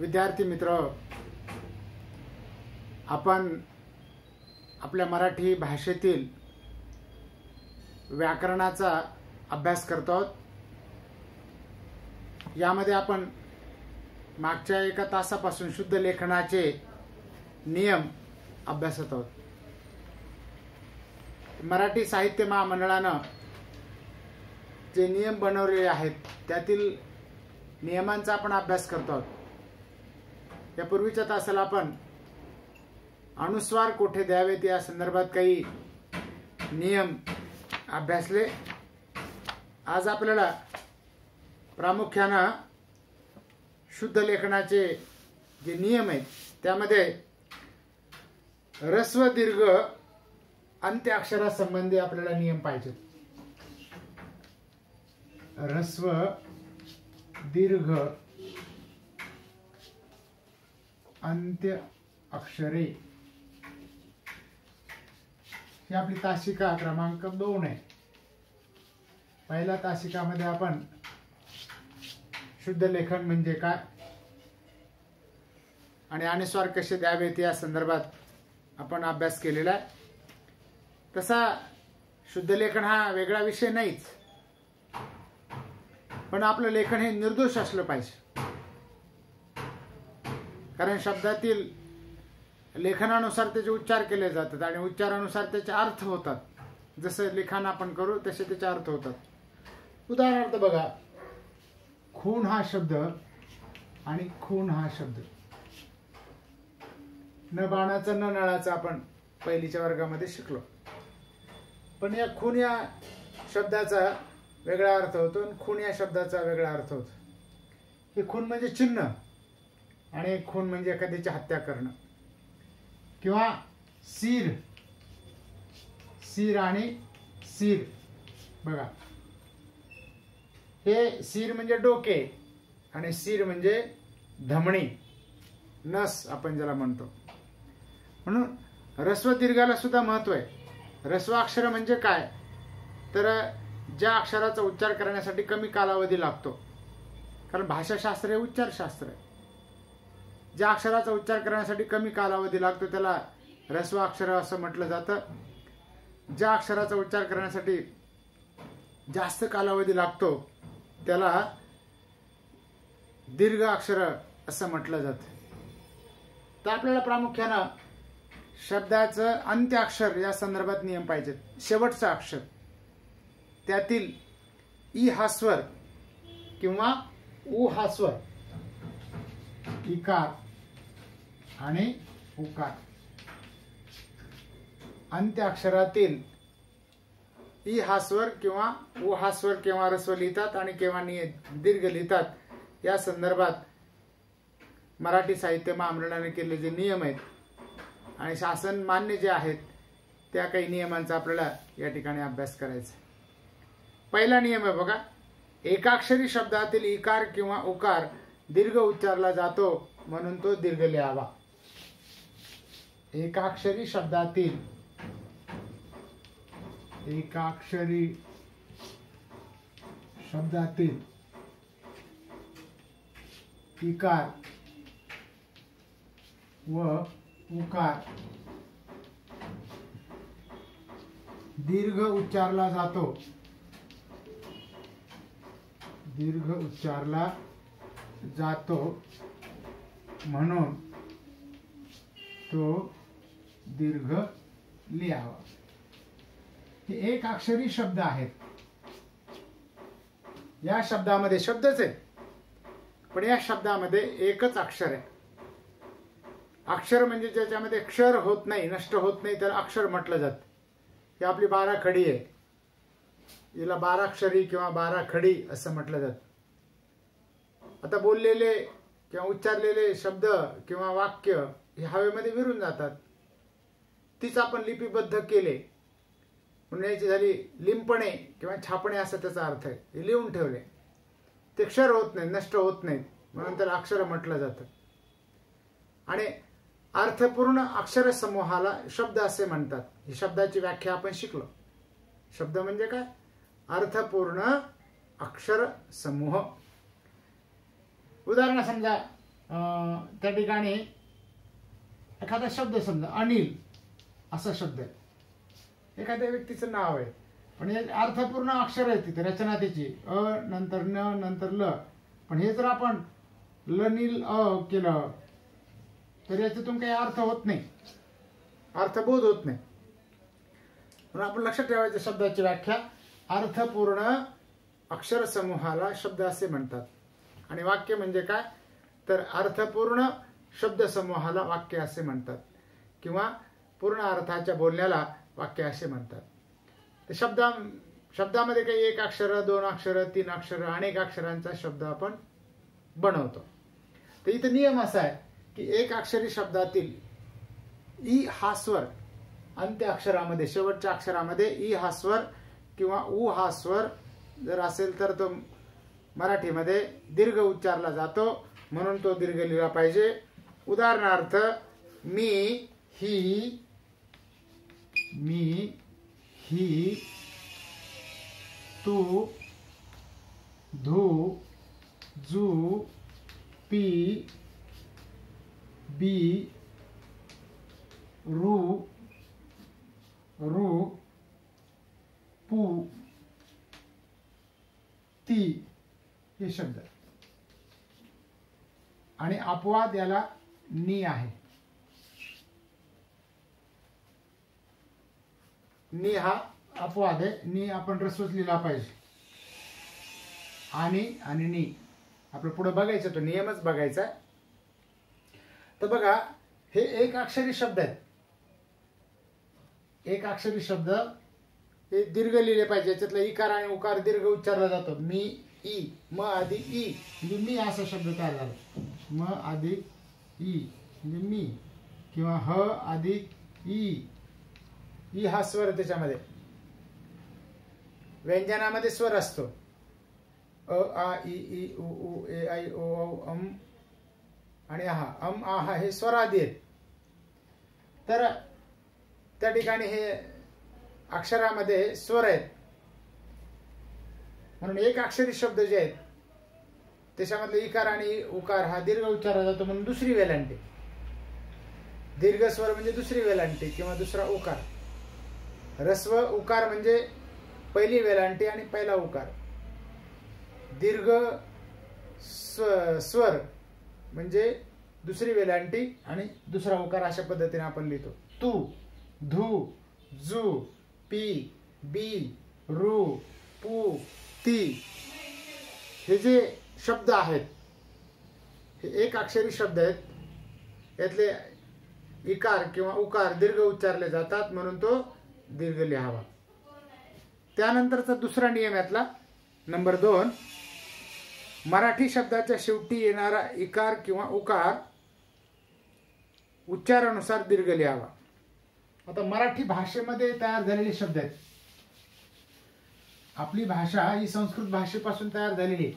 विद्यार्थी मित्र, आपण आपल्या मराठी भाषेतील व्याकरणाचा अभ्यास करतो आहोत। यामध्ये आपण मागच्या एका तासापासून शुद्ध लेखनाचे नियम अभ्यासत आहोत। मराठी साहित्य महामंडळानं जे नियम बनवलेले आहेत त्यातील नियमांचा आपण अभ्यास करतो आहोत। या पूर्वीच्या तासाला आपण अनुस्वार कोठे द्यावेत या संदर्भात काही नियम अभ्यासले। आज आपल्याला प्रामुख्याने शुद्ध लेखनाचे जे नियम आहेत त्यामध्ये ह्रस्व दीर्घ अंत्याक्षरासंबंधी आपल्याला नियम पाहिजेत। ह्रस्व दीर्घ अंत्य अक्षरे ही आपली तासिका क्रमांक 2 आहे। पहिल्या तासिकामध्ये आपण शुद्ध लेखन म्हणजे काय आणि अनुस्वार कसे द्यावेत या संदर्भात आपण अभ्यास केलेला आहे। तसा शुद्ध लेखन हा वेगळा विषय नाहीच, पण आपलं लेखन हे निर्दोष असलं पाहिजे। कारण शब्दातील लेखनानुसार त्याचे उच्चार केले जातात आणि उच्चारानुसार त्याचे अर्थ होतात। जसं लिखाण आपण करू तसे त्याचे अर्थ होतात। उदाहरणार्थ बघा, खून हा शब्द आणि खून हा शब्द, न बाणाचा न नळाचा आपण पहिलीच्या वर्गामध्ये शिकलो। पण या खून या शब्दाचा वेगळा अर्थ होतो आणि खून या शब्दाचा वेगळा अर्थ होतो। हे खून म्हणजे चिन्ह आणि खून म्हणजे एखाद्याची हत्या करणं। किंवा सीर, सीर आणि सीर बघा, हे सीर म्हणजे डोके आणि सीर म्हणजे धमणी, नस आपण ज्याला म्हणतो। म्हणून ह्रस्व दीर्घाला सुद्धा महत्व आहे। ह्रस्व अक्षर म्हणजे काय, तर ज्या अक्षराचा उच्चार करण्यासाठी कमी कालावधी लागतो। कारण भाषाशास्त्र हे उच्चारशास्त्र आहे। ज्या अक्षराचा उच्चार करण्यासाठी कमी कालावधी लागतो त्याला ह्रस्व अक्षर असं म्हटलं जातं। ज्या अक्षराचा उच्चार करण्यासाठी जास्त कालावधी लागतो त्याला दीर्घ अक्षर असं म्हटलं जातं। तर आपल्याला प्रामुख्यानं शब्दाचं अंत्याक्षर या संदर्भात नियम पाहिजेत। शेवटचं अक्षर त्यातील ई हा स्वर किंवा उ हा स्वर, इकार आणि उकार। अंत्याक्षरातील ई हा स्वर किंवा उ हा स्वर केव्हा ह्रस्व लिहितात आणि केव्हा दीर्घ लिहितात या संदर्भात मराठी साहित्य महामंडळाने केलेले जे नियम आहेत आणि शासन मान्य जे आहेत त्या काही नियमांचा आपल्याला या ठिकाणी अभ्यास करायचा आहे। पहिला नियम आहे बघा, एकाक्षरी शब्दातील इकार किंवा उकार दीर्घ उच्चारला जातो म्हणून तो दीर्घ लिहावा। एकाक्षरी शब्दातील इकार व उकार दीर्घ उच्चारला जातो, म्हणून तो दीर्घ लिहावा। हे एक अक्षरी शब्द आहेत। या शब्दामध्ये शब्दच आहे पण या शब्दामध्ये एकच अक्षर आहे। अक्षर म्हणजे ज्याच्यामध्ये क्षर होत नाही, नष्ट होत नाही त्याला अक्षर म्हटलं जातं। ही आपली 12 खडी आहे, हिला 12 अक्षरी किंवा 12 खडी असं म्हटलं जातं। आता बोललेले किंवा उच्चारलेले शब्द किंवा वाक्य हे हवेमध्ये विरून जातात। तीच आपण लिपिबद्ध केले म्हणून याची झाली लिंपणे किंवा छापणे असा त्याचा अर्थ आहे। हे लिहून ठेवले, ते क्षर होत नाही, नष्ट होत नाहीत म्हणून त्याला अक्षर म्हटलं जातं। आणि अर्थपूर्ण अक्षर समूहाला शब्द असे म्हणतात। ही शब्दाची व्याख्या आपण शिकलो। शब्द म्हणजे काय, अर्थपूर्ण अक्षर समूह। उदाहरण समजा त्या ठिकाणी एखादा शब्द, समजा अनिल असा शब्द आहे, एखाद्या व्यक्तीचं नाव आहे, पण हे अर्थपूर्ण अक्षर आहे तिथे, रचना त्याची अ नंतर न नंतर ल, पण हे जर आपण ल नील अ केलं तर याच्यातून काही अर्थ होत नाही, अर्थबोध होत नाही. म्हणून आपण लक्षात ठेवायचं, शब्दाची व्याख्या अर्थपूर्ण अक्षर समूहाला शब्द असे म्हणतात. आणि वाक्य म्हणजे काय, तर अर्थपूर्ण शब्द समूहाला वाक्य असे म्हणतात, किंवा पूर्ण अर्थाच्या बोलण्याला वाक्य असे म्हणतात. तर शब्दामध्ये काही एक अक्षर, दोन अक्षर, तीन अक्षर, अनेक अक्षरांचा शब्द आपण बनवतो. तर इथं नियम असा आहे की एक अक्षरी शब्दातील ई हा स्वर अंत्य अक्षरामध्ये, शेवटच्या अक्षरामध्ये ई हा स्वर किंवा उ हा स्वर जर असेल तर तो मराठीमध्ये दीर्घ उच्चारला जातो, म्हणून तो दीर्घ लिहिला पाहिजे. उदाहरणार्थ मी ही, तू, धू, जू, पी, बी, रू, पू, ती हे शब्द. आणि अपवाद याला नी आहे. नी हा अपवाद आहे. नी आपण रस्वच लिहिला पाहिजे. आणि नी आपलं पुढे बघायचं, तो नियमच बघायचा आहे. तर बघा, हे एक अक्षरी शब्द आहेत. एक अक्षरी शब्द हे दीर्घ लिहिले पाहिजे. याच्यातला इकार आणि उकार दीर्घ उच्चारला जातो. मी, ई, म आधी ई म्हणजे मी असा शब्द तयार झाला. म आधी ई म्हणजे मी, किंवा ह आधी ई, ई हा स्वर त्याच्यामध्ये. व्यंजनामध्ये स्वर असतो. अ आ इ ई उ ऊ ए ऐ ओ औ अम आणि आहा, अम आहा हे स्वर आधी आहेत. तर त्या ठिकाणी हे अक्षरामध्ये स्वर आहेत. म्हणून एक अक्षरी शब्द जे आहेत त्याच्यामधले इकार आणि उकार हा दीर्घ उच्चारला जातो, म्हणून दुसरी वेलांटी. दीर्घ स्वर म्हणजे दुसरी वेलांटी किंवा दुसरा उकार. ह्रस्व उकार म्हणजे पहिली वेलांटी आणि पहिला उकार. दीर्घ स्वर म्हणजे दुसरी वेलांटी आणि दुसरा उकार. अशा पद्धतीने आपण लिहितो. तू, धू, जू, पी, बी, रू, पू, ती हे जे शब्द आहेत हे एक अक्षरी शब्द आहेत. यातले इकार किंवा उकार दीर्घ उच्चारले जातात, म्हणून तो दीर्घ लिहावा. त्यानंतरचा दुसरा नियम यातला नंबर 2, मराठी शब्दाच्या शेवटी येणारा इकार किंवा उकार उच्चारानुसार दीर्घ लिहावा. आता मराठी भाषेमध्ये तयार झालेले शब्द आहेत. आपली भाषा ही संस्कृत भाषेपासून तयार झालेली आहे.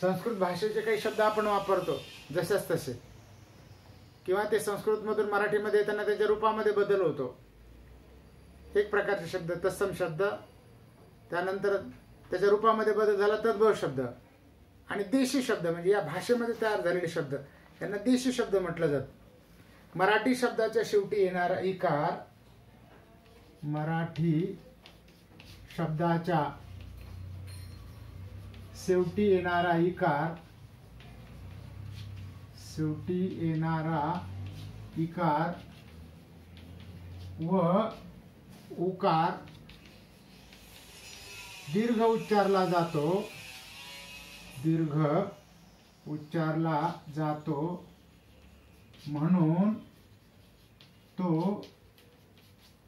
संस्कृत भाषेचे काही शब्द आपण वापरतो जसेच तसे, किंवा ते संस्कृतमधून मराठीमध्ये येताना त्याच्या रूपामध्ये बदल होतो. एक प्रकारचे शब्द तत्सम शब्द, त्यानंतर त्याच्या रूपामध्ये बदल झाला तद्भव शब्द, आणि देशी शब्द म्हणजे या भाषेमध्ये तयार झालेले शब्द यांना देशी शब्द म्हटलं जातं. मराठी शब्दाच्या शेवटी येणारा इकार, मराठी शब्दाच्या शेवटी येणारा इकार, व उकार दीर्घ उच्चारला जातो, म्हणून तो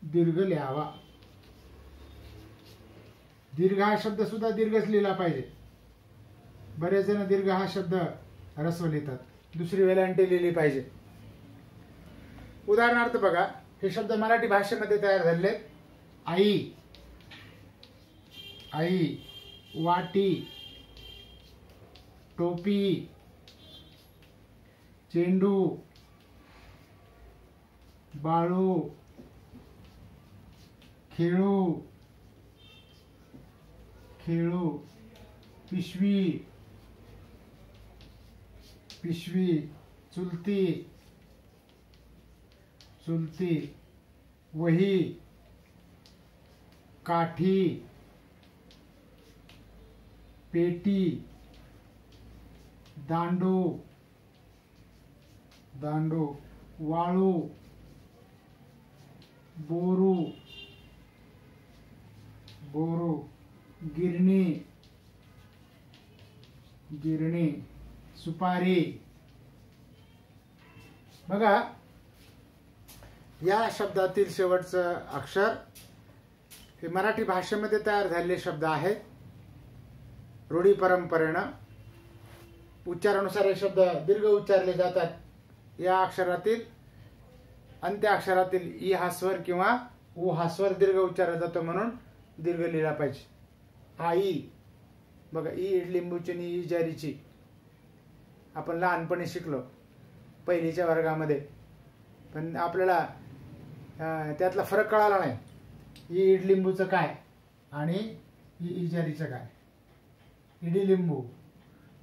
दीर्घ लिहावा. दीर्घ हा शब्द सुद्धा दीर्घच लिहिला पाहिजे. बरेच जण दीर्घ हा शब्द ह्रस्व लिहितात. दुसरी वेलांटी लिहिली पाहिजे. उदाहरणार्थ बघा, हे शब्द मराठी भाषेमध्ये तयार झालेले आहेत. आई, वाटी, टोपी, चेंडू, बाळू, खेळू, पिशवी, पिशवी, चुलती, चुलती, वही, काठी, पेटी, दांडू, दांडू, वाळू, बोरू, बोरू, गिरणी, गिरणी, सुपारी. बघा, या शब्दातील शेवटचं अक्षर हे मराठी भाषेमध्ये तयार झालेले शब्द आहेत. रूढी परंपरेनं उच्चारानुसार हे शब्द दीर्घ उच्चारले जातात. या अक्षरातील अंत्य अक्षरातील ई हा स्वर किंवा उ हा स्वर दीर्घ उच्चारला जातो म्हणून दीर्घ लिहिला पाहिजे. आई, बघा, ई इडलिंबूची आणि ई जारीची आपण लहानपणी शिकलो पहिलीच्या वर्गामध्ये, पण आपल्याला त्यातला फरक कळाला नाही. ई इडलिंबूचं काय आणि ई इजारीचं काय. इडलिंबू,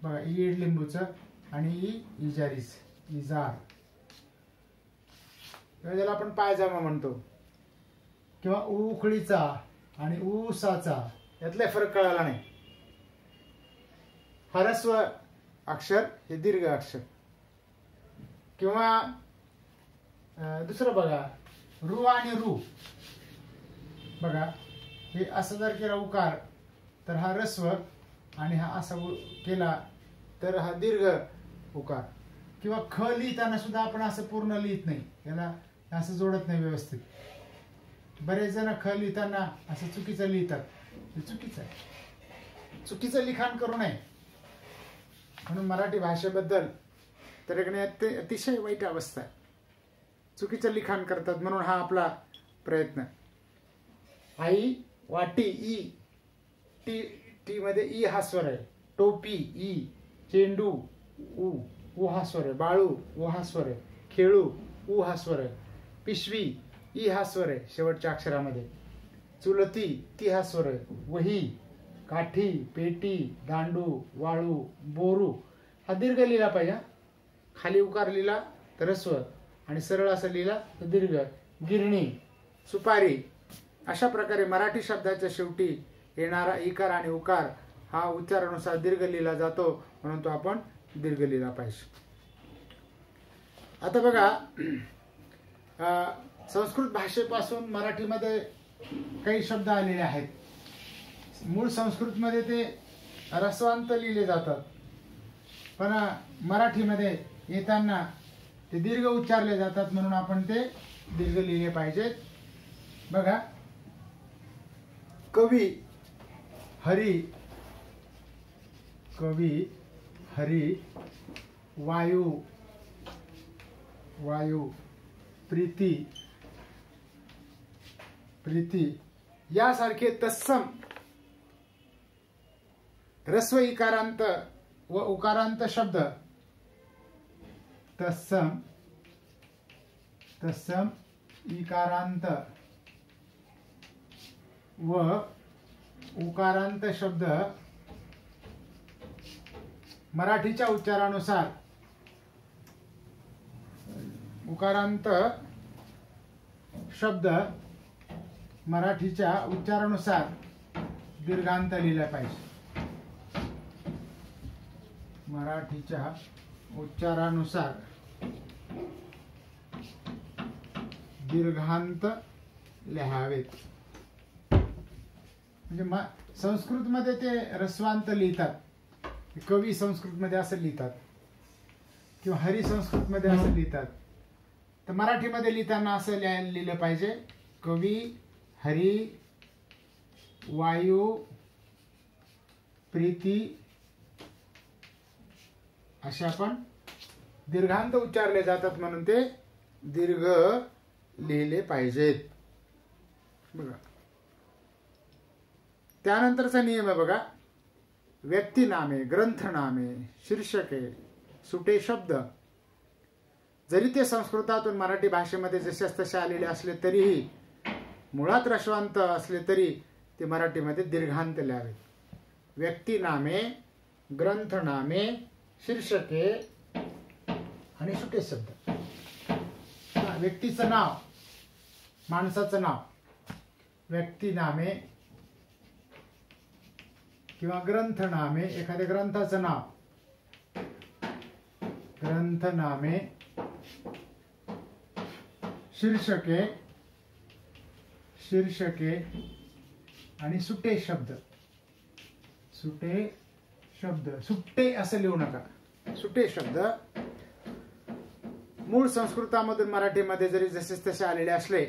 बघा, ई इडलिंबूचं आणि ई इजारीच, इजार. ज्याला आपण पायजामा म्हणतो, किंवा उखळीचा आणि ऊसाचा यातला फरक कळाला नाही. ह्रस्व अक्षर हे दीर्घ अक्षर. किंवा दुसरं बघा, रु आणि रू, बघा, हे असं जर केला उकार तर हा ह्रस्व, आणि हा असा केला तर हा दीर्घ उकार. किंवा ख लिहिताना सुद्धा आपण असं पूर्ण लिहित नाही, याला असं जोडत नाही व्यवस्थित. बरेच जण ख लिहिताना असं चुकीचं लिहितात, हे चुकीचं आहे. चुकीचं लिखाण करू नये. म्हणून मराठी भाषेबद्दल तर अतिशय वाईट अवस्था आहे. चुकीचं लिखाण करतात, म्हणून हा आपला प्रयत्न. आई, वाटी, ई, टी, टी मध्ये ई हा स्वर आहे. टोपी, ई, चेंडू, उ हा स्वर आहे. बाळू, उ हा स्वर आहे. खेळू, उ हा स्वर आहे. पिशवी, ई हा स्वर आहे शेवटच्या अक्षरामध्ये. चुलती, ती हा स्वर आहे. वही, काठी, पेटी, दांडू, वाळू, बोरू हा दीर्घ लिहिला पाहिजे. खाली उकार लिहिला तर ह्रस्व, आणि सरळ असं लिहिला तर दीर्घ. गिरणी, सुपारी. अशा प्रकारे मराठी शब्दाच्या शेवटी येणारा इकार आणि उकार हा उच्चारानुसार दीर्घ लिहिला जातो, म्हणून तो आपण दीर्घ लिहिला पाहिजे. आता बघा, संस्कृत भाषेपासून मराठीमध्ये काही शब्द आलेले आहेत. मूळ संस्कृतमध्ये ते ह्रस्वांत लिहिले जातात, पण मराठीमध्ये येताना ते दीर्घ उच्चारले जातात, म्हणून आपण ते दीर्घ लिहिले पाहिजेत. बघा, कवी, हरी, कवी, हरी, वायू, वायू, प्रीती, प्रीती यासारखे तत्सम ह्रस्व इकारांत व उकारांत शब्द, तत्सम, तत्सम इकारांत व उकारांत शब्द मराठीच्या उच्चारानुसार, उकारांत शब्द मराठीच्या उच्चारानुसार दीर्घांत लिहिला पाहिजे. मराठीच्या उच्चारानुसार दीर्घांत लिहावेत. म्हणजे संस्कृतमध्ये ते ह्रस्वांत लिहितात, कवी संस्कृतमध्ये असं लिहितात, किंवा हरी संस्कृतमध्ये असं लिहितात. तर मराठीमध्ये लिहिताना असं लिहिलं पाहिजे, कवी, हरी, वायू, प्रीती असे आपण दीर्घांत उच्चारले जातात, म्हणून ते दीर्घ लिहिले पाहिजेत. बघा, त्यानंतरचा नियम आहे बघा, व्यक्तिनामे, ग्रंथनामे, शीर्षके, सुटे शब्द जरी ते संस्कृतातून मराठी भाषेमध्ये जसे तसे आलेले असले तरीही, मुळात ह्रस्वांत असले तरी ते मराठीमध्ये दीर्घांत लिहावेत. व्यक्तिनामे, ग्रंथनामे, शीर्षके, आणि सुटे शब्द. व्यक्तीचं नाव, माणसाचं नाव, व्यक्ती नामे किंवा ग्रंथ नामे, एखाद्या ग्रंथाचं नाव, ग्रंथ नामे, शीर्षके, शीर्षके आणि सुटे शब्द. सुटे शब्द, सुट्टे असं लिहू नका. सुटे शब्द मूळ संस्कृतामधून मराठीमध्ये जरी जसे तसे आलेले असले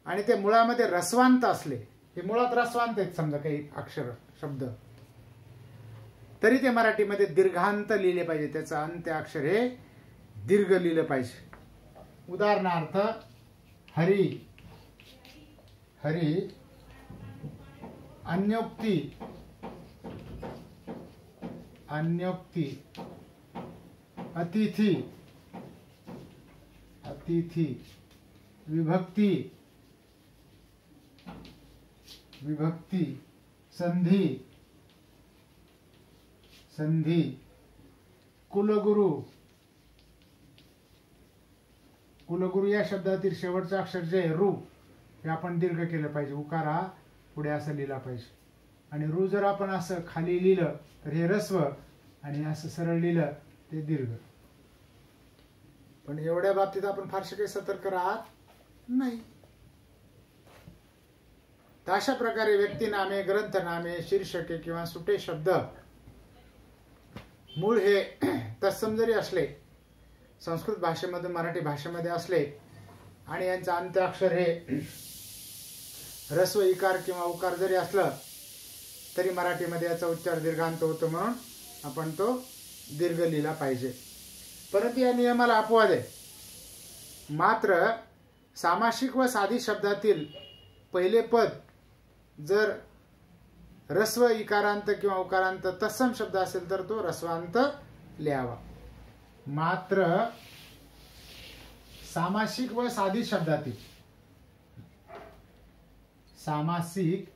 आणि ते मुळामध्ये रस्वांत असले, हे मुळात रस्वांत आहेत समजा काही अक्षर शब्द, तरी ते मराठीमध्ये दीर्घांत लिहिले पाहिजे. त्याचं अंत्य अक्षर हे दीर्घ लिहिलं पाहिजे. उदाहरणार्थ हरी, हरी, अन्योक्ती, अन्योक्ती, अतिथी, अतिथी, विभक्ती, विभक्ती, संधी, संधी, कुलगुरु. कुलगुरु या शब्दातील शेवटचं अक्षर जे आहे रू, हे आपण दीर्घ केलं पाहिजे. उकार हा पुढे असं लिहिला पाहिजे. आणि रू जर आपण असं खाली लिहिलं तर हे ऱ्हस्व, आणि असं सरळ लिहिलं ते दीर्घ. पण एवढ्या बाबतीत आपण फारसे काही सतर्क राहत नाही. तर अशा प्रकारे व्यक्तीनामे, ग्रंथनामे, शीर्षके किंवा सुटे शब्द मूळ हे तत्सम जरी असले, संस्कृत भाषेमधून मराठी भाषेमध्ये असले, आणि यांचं अंत्याक्षर हे ह्रस्व इकार किंवा उकार जरी असलं तरी मराठीमध्ये याचा उच्चार दीर्घांत होतो, म्हणून आपण तो दीर्घ लिहिला पाहिजे. परंतु या नियमाला अपवाद आहे. मात्र सामासिक व साधी शब्दातील पहिले पद जर ह्रस्व इकारांत किंवा उकारांत तत्सम शब्द असेल तर तो ह्रस्वांत लिहावा. मात्र सामासिक व साधी शब्दातील, सामासिक,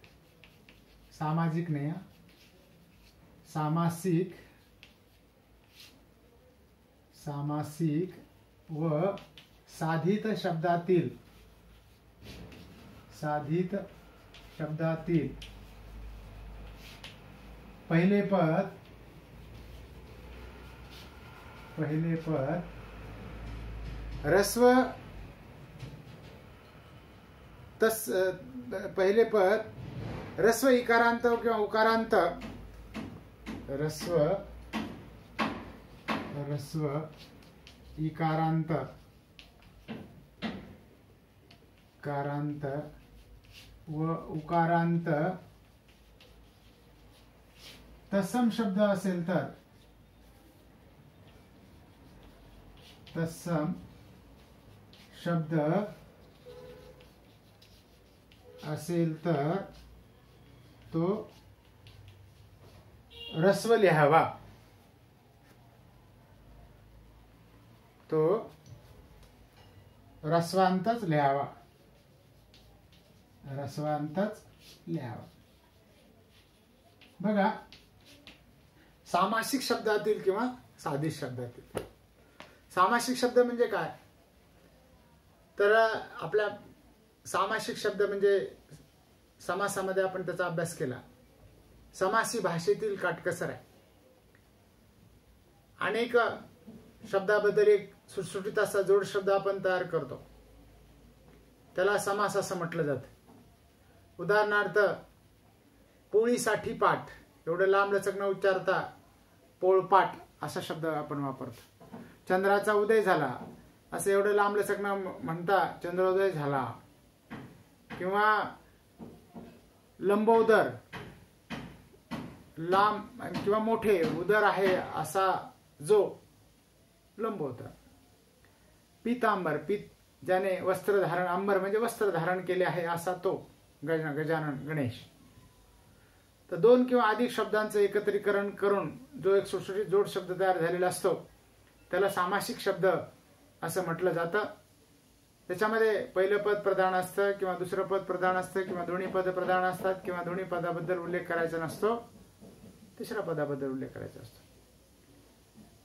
सामाजिक नाही, सामासिक, सामासिक व साधित शब्दातील, साधित शब्दातील पहिले पद, पहिले पद ह्रस्व, पहिले पद ह्रस्व इकारांत किंवा उकारांत, ह्रस्व, ह्रस्व इकारांत, कारांत व उकारांत तत्सम शब्द असेल तर, तत्सम शब्द असेल तर तो ह्रस्व लिहावा. तो ह्रस्वांतच लिहावा, ह्रस्वांतच लिहावा. बघा, सामासिक शब्दातील किंवा साधित शब्दातील. सामासिक शब्द म्हणजे काय, तर आपल्या सामासिक शब्द म्हणजे समासामध्ये आपण त्याचा अभ्यास केला. समासी भाषेतील काटकसर आहे. अनेक शब्दाबद्दल एक सुटसुटीत असा जोड शब्द आपण तयार करतो, त्याला समास असं म्हटलं जातं. उदाहरणार्थ पोळीसाठी पाठ, एवढं लांब लचक न उच्चारता पोळपाट असा शब्द आपण वापरतो. चंद्राचा उदय झाला असं एवढं लांब लचक न म्हणता चंद्रोदय झाला. किंवा लंबोदर, लांब किंवा मोठे उदर आहे असा जो लंबोदर. पीतांबर, पीत ज्याने वस्त्र धारण, अंबर म्हणजे वस्त्र धारण केले आहे असा तो गजानन गणेश. तर दोन किंवा अधिक शब्दांचं एकत्रीकरण करून जो एक सुटसुटीत जोड शब्द तयार झालेला असतो त्याला सामासिक शब्द असं म्हटलं जातं. त्याच्यामध्ये पहिलं पद प्रधान असतं किंवा दुसरं पद प्रधान असतं किंवा दोन्ही पद प्रधान असतात किंवा दोन्ही पदाबद्दल उल्लेख करायचा नसतो, तिसऱ्या पदाबद्दल उल्लेख करायचा असतो.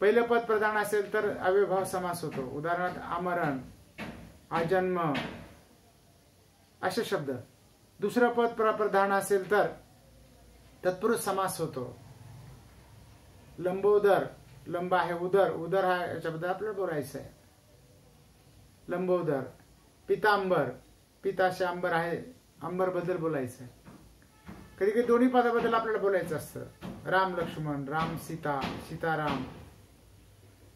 पहिलं पद प्रधान असेल तर अव्ययभाव समास होतो. उदाहरणार्थ आमरण, आजन्म असे शब्द. दुसरं पद प्रधान असेल तर तत्पुरुष समास होतो. लंबोदर, लंब आहे उदर, उदर हा याच्याबद्दल आपल्याला बोलायचं आहे. लंबोदर. पितांबर, पिताशे अंबर आहे, अंबर बद्दल बोलायचं आहे. कधी कधी दोन्ही पदाबद्दल आपल्याला बोलायचं असतं. राम लक्ष्मण, राम सीता, सीताराम,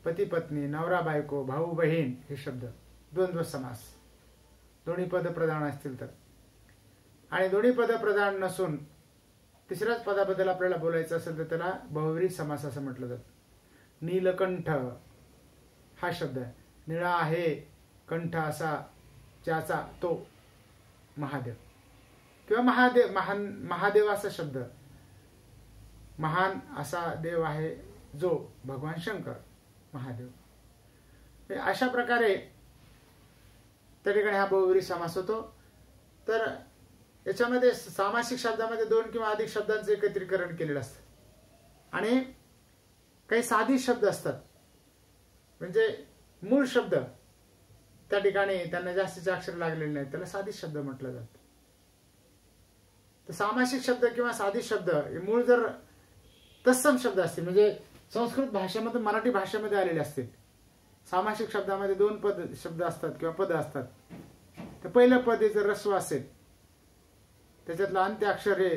पती पत्नी, नवरा बायको, भाऊ बहीण हे शब्द द्वंद्व समास. दोन्ही पद प्रधान असतील तर. आणि दोन्ही पद प्रधान नसून तिसऱ्याच पदाबद्दल आपल्याला बोलायचं असेल तर त्याला बहुव्रीही समास असं म्हटलं जातं. नीलकंठ हा शब्द निळा आहे कंठ असा ज्याचा तो महादेव, किंवा महादेव, महादेव असा शब्द, महान असा देव आहे जो भगवान शंकर, महादेव. अशा प्रकारे त्या ठिकाणी हा बहुव्रीही समास होतो. तर याच्यामध्ये सामासिक शब्दामध्ये 2 किंवा अधिक शब्दांचं एकत्रीकरण केलेलं असतं. आणि काही साधी शब्द असतात, म्हणजे मूळ शब्द त्या ठिकाणी त्यांना जास्तीचे अक्षर लागलेले नाही, त्याला साधी शब्द म्हटलं जातं. तर सामासिक शब्द किंवा साधी शब्द हे मूळ जर तत्सम शब्द असतील, म्हणजे संस्कृत भाषेमध्ये मराठी भाषेमध्ये आलेले असतील. सामासिक शब्दामध्ये 2 पद शब्द असतात किंवा पद असतात. तर पहिलं पद हे जर रस्व असेल, त्याच्यातलं अंत्य अक्षर हे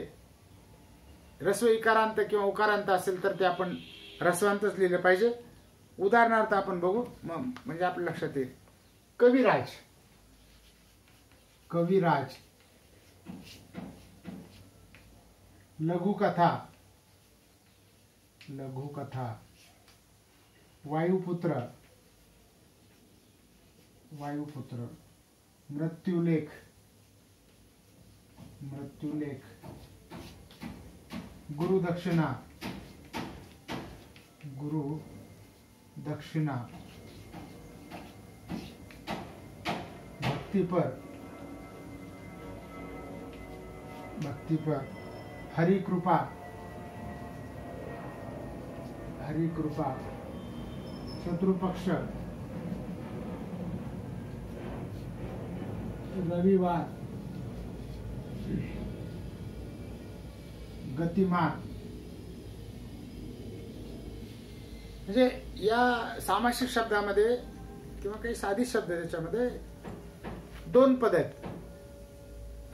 रस्व इकारांत किंवा उकारांत असेल तर ते आपण रस्वांतच लिहिलं पाहिजे. उदाहरणार्थ आपण बघू म्हणजे आपल्या लक्षात येईल. कविराज, कविराज. लघुकथा, लघुकथा. वायुपुत्र, वायुपुत्र. मृत्युलेख, मृत्युलेख. गुरुदक्षिणा, गुरुदक्षिणा. भक्तिपर, भक्तिपर. हरिकृपा, हरिकृपा. शत्रुपक्ष, रविवार. गतिमान. म्हणजे या सामासिक शब्दामध्ये किंवा काही साधी शब्द त्याच्यामध्ये 2 पद आहेत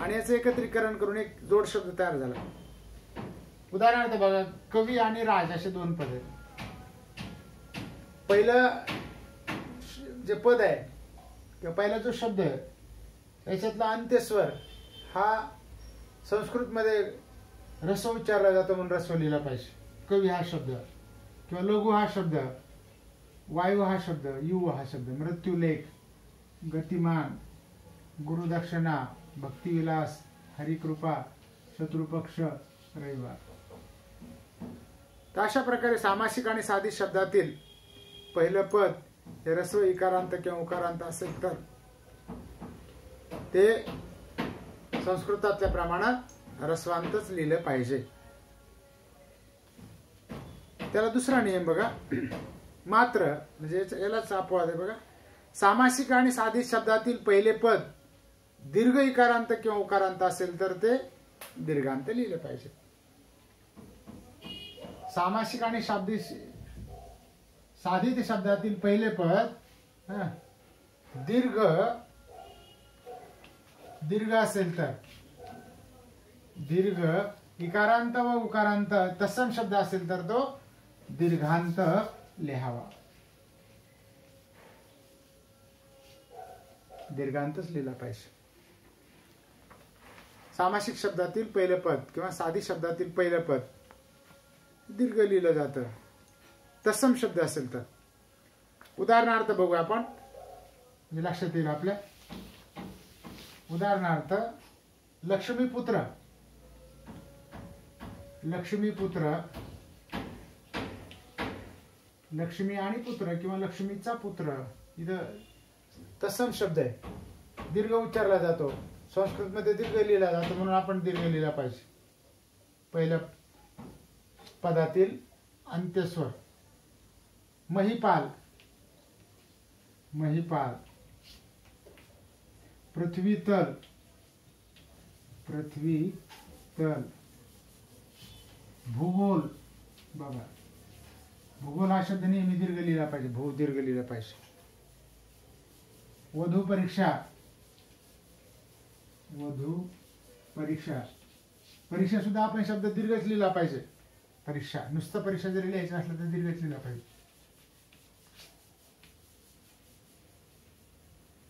आणि याचं एकत्रीकरण करून एक जोड शब्द तयार झाला. उदाहरणार्थ बघा, कवी आणि राज असे 2 पद आहेत. पहिलं जे पद आहे किंवा पहिला जो शब्द आहे याच्यातला अंत्यस्वर हा संस्कृतमध्ये रस्व उच्चारला जातो म्हणून रस्व लिहिला पाहिजे. कवी हा शब्द किंवा लघु हा शब्द, वायू हा शब्द, यु हा शब्द. मृत्युलेख, गतिमान, गुरुदक्षिणा, भक्तिविलास, हरिकृपा, शत्रुपक्ष, रविवार. तर अशा प्रकारे सामासिक आणि साधी शब्दातील पहिलं पद हे रस्व इकारांत किंवा उकारांत असेल तर ते संस्कृतातल्या प्रमाणात रस्वांतच लिहिलं पाहिजे. त्याला दुसरा नियम बघा. मात्र म्हणजे यालाच अपवाद आहे बघा. सामासिक आणि साधी शब्दातील पहिले पद दीर्घ इकारांत किंवा उकारांत असेल तर ते दीर्घांत लिहिले पाहिजे. सामासिक आणि साधित शब्दातील पहिले पद दीर्घ असेल तर दीर्घ, इकारांत व उकारांत तत्सम शब्द असेल तर तो दीर्घांत लिहावा. दीर्घांतच लिहिला पाहिजे. सामासिक शब्दातील पहिलं पद किंवा साधी शब्दातील पहिलं पद दीर्घ लिहिलं जातं तत्सम शब्द असेल तर. उदाहरणार्थ बघू आपण, म्हणजे लक्षात येईल आपल्या. उदाहरणार्थ लक्ष्मीपुत्र, लक्ष्मीपुत्र. लक्ष्मी आणि पुत्र किंवा लक्ष्मीचा पुत्र इथं तत्सम शब्द आहे, दीर्घ उच्चारला जातो. संस्कृतमध्ये दीर्घ लिहिला जातो म्हणून आपण दीर्घ लिहिला पाहिजे. पहिल्या पदातील अंत्यस्वर महिपाल, महिपाल. पृथ्वी तल, पृथ्वी तल. भूगोल, बघा भूगोल हा शब्द नेहमी दीर्घ लिहिला पाहिजे, भू दीर्घ लिहिला पाहिजे. वधू परीक्षा, वधू परीक्षा. परीक्षा सुद्धा आपण शब्द दीर्घच लिहिला पाहिजे. परीक्षा, नुसतं परीक्षा जरी लिहायचं असलं तर दीर्घच लिहिला पाहिजे.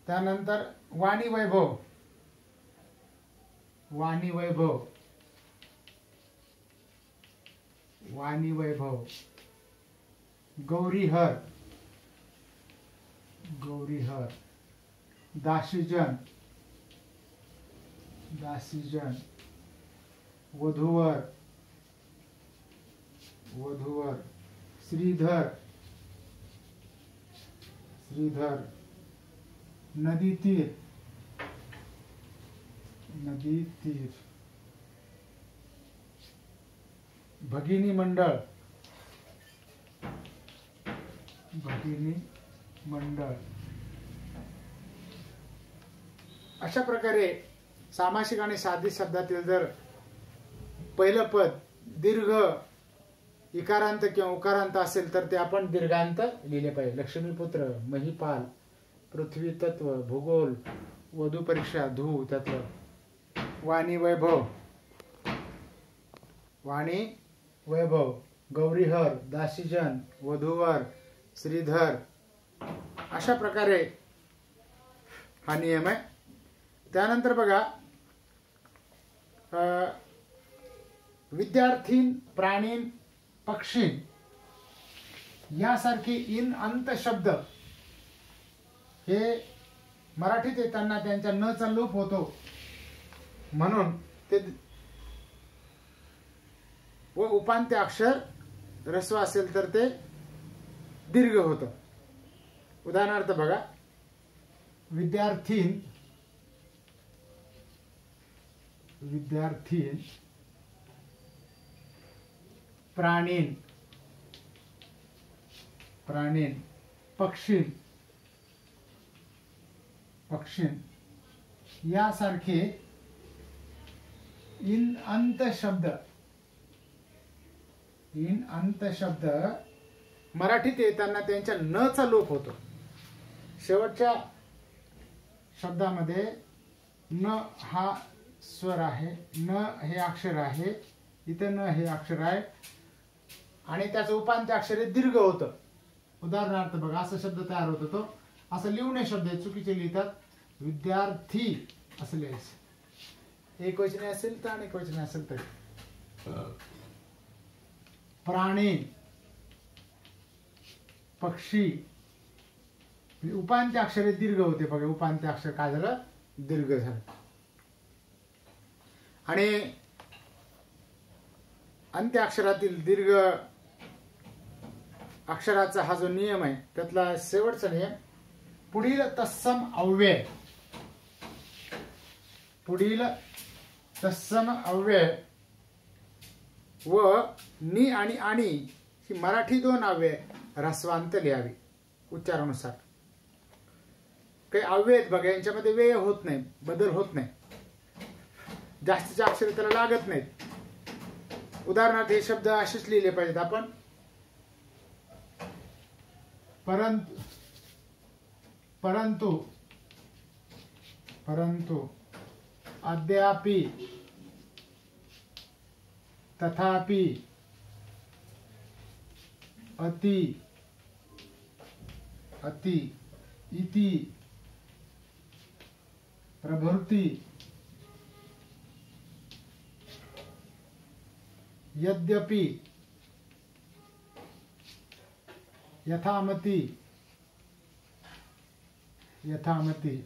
त्यानंतर वाणी वैभव, वाणी वैभव, वाणी वैभव. गौरीहर, गौरीहर. दासीजन, दासीजन. वधूवर, वधूवर. श्रीधर, श्रीधर. नदी तीर, नदी तीर. भगिनी मंडळ, भगिनी मंडळ. अशा प्रकारे सामासिक आणि साधित शब्दातील जर पहिलं पद दीर्घ इकारांत किंवा उकारांत असेल तर ते आपण दीर्घांत लिहिले पाहिजे. लक्ष्मीपुत्र, महिपाल, पृथ्वी तत्व, भूगोल, वधू परीक्षा, धू तत्व. वाणी वैभव, वाणी वैभव. गौरीहर, दासीजन, वधूवर, श्रीधर. अशा प्रकारे हा नियम आहे. त्यानंतर बघा विद्यार्थीन, प्राणीन, पक्षीन यासारखे इन अंत शब्द हे मराठीत येताना त्यांच्या न चा लोप होतो, म्हणून ते व उपांत्य अक्षर ह्रस्व असेल तर ते दीर्घ होतं. उदाहरणार्थ बघा विद्यार्थीन, विद्यार्थीन. प्राणीन, प्राणीन. पक्षीन, पक्षीन. यासारखे इन अंत शब्द, इन अंत शब्द मराठीत येताना त्यांच्या न चा लोप होतो. शेवटच्या शब्दामध्ये न हा स्वर आहे, न हे अक्षर आहे, इथं न हे अक्षर आहे आणि त्याचं उपांत्य अक्षर दीर्घ होतं. उदाहरणार्थ बघा असं शब्द तयार होतो. तो असं लिहू नये, शब्द चुकीचे लिहितात. विद्यार्थी असं लिहायचं. एक वचने असेल तर अनेक वचने असेल तर. प्राणी, पक्षी. उपांत्य अक्षर दीर्घ होते बघा. उपांत्य अक्षर काय झालं, दीर्घ झालं. आणि अंत्य अक्षरातील दीर्घ अक्षराचा हा जो नियम आहे त्यातला शेवटचा नियम पुढील तत्सम अव्यय, पुढील तत्सम अव्यय व नि आणि ही मराठी दोन अव्यय ह्रस्वांत लिहावी उच्चारानुसार. काही अव्यय आहेत बघा, यांच्यामध्ये व्यय होत नाही, बदल होत नाही, जास्तीचे अक्षर त्याला लागत नाहीत. उदाहरणार्थ हे शब्द असेच लिहिले पाहिजेत आपण. परंतु, परंतु, परंतु. अद्यापि, तथापि, अति, अति, इति, प्रभृति, यद्यपि, यथामति, यथामति.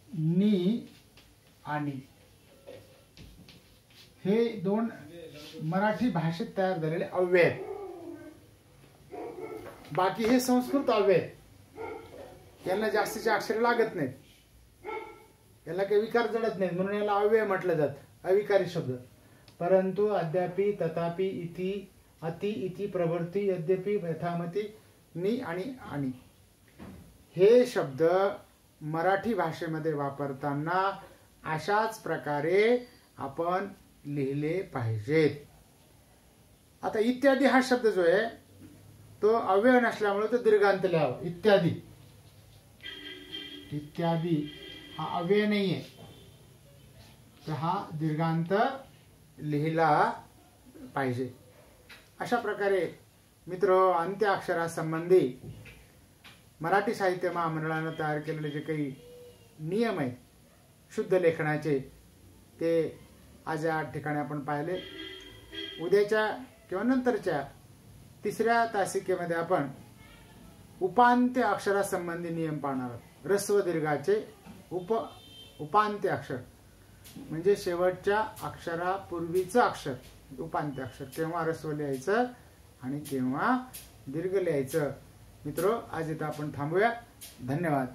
नि आणि हे दोन मराठी भाषेत तयार झालेले अव्यय आहेत. बाकी हे संस्कृत अव्यय आहेत. यांना जास्तीचे अक्षर लागत नाहीत, याला काही विकार जडत नाहीत, म्हणून याला अव्यय म्हटलं जातं, अविकारी शब्द. परंतु, अद्यापि, तथापि, इति, अति, इति, प्रवृत्ती, यद्यपि, यथामती, नि आणि हे शब्द मराठी भाषेमध्ये वापरताना अशाच प्रकारे आपण लिहिले पाहिजेत. आता इत्यादी हा शब्द जो आहे तो अव्यय नसल्यामुळे तो दीर्घांत लिहावा. इत्यादी, इत्यादी हा अव्यय नाहीये, तर हा दीर्घांत लिहिला पाहिजे. अशा प्रकारे मित्र, अंत्याक्षरासंबंधी मराठी साहित्य महामंडळानं तयार केलेले जे काही नियम आहेत शुद्ध लेखनाचे, ते आज या ठिकाणी आपण पाहिले. उद्याच्या किंवा नंतरच्या तिसऱ्या तासिकेमध्ये आपण उपांत्य अक्षरासंबंधी नियम पाहणार आहोत. ऱ्हस्व दीर्घाचे उपांत्य अक्षर म्हणजे शेवटच्या अक्षरापूर्वीचं अक्षर उपांत्य अक्षर, केव्हा ऱ्हस्व लिहायचं आणि केव्हा दीर्घ लिहायचं. मित्रो, आज इथं आपण थांबूया. धन्यवाद.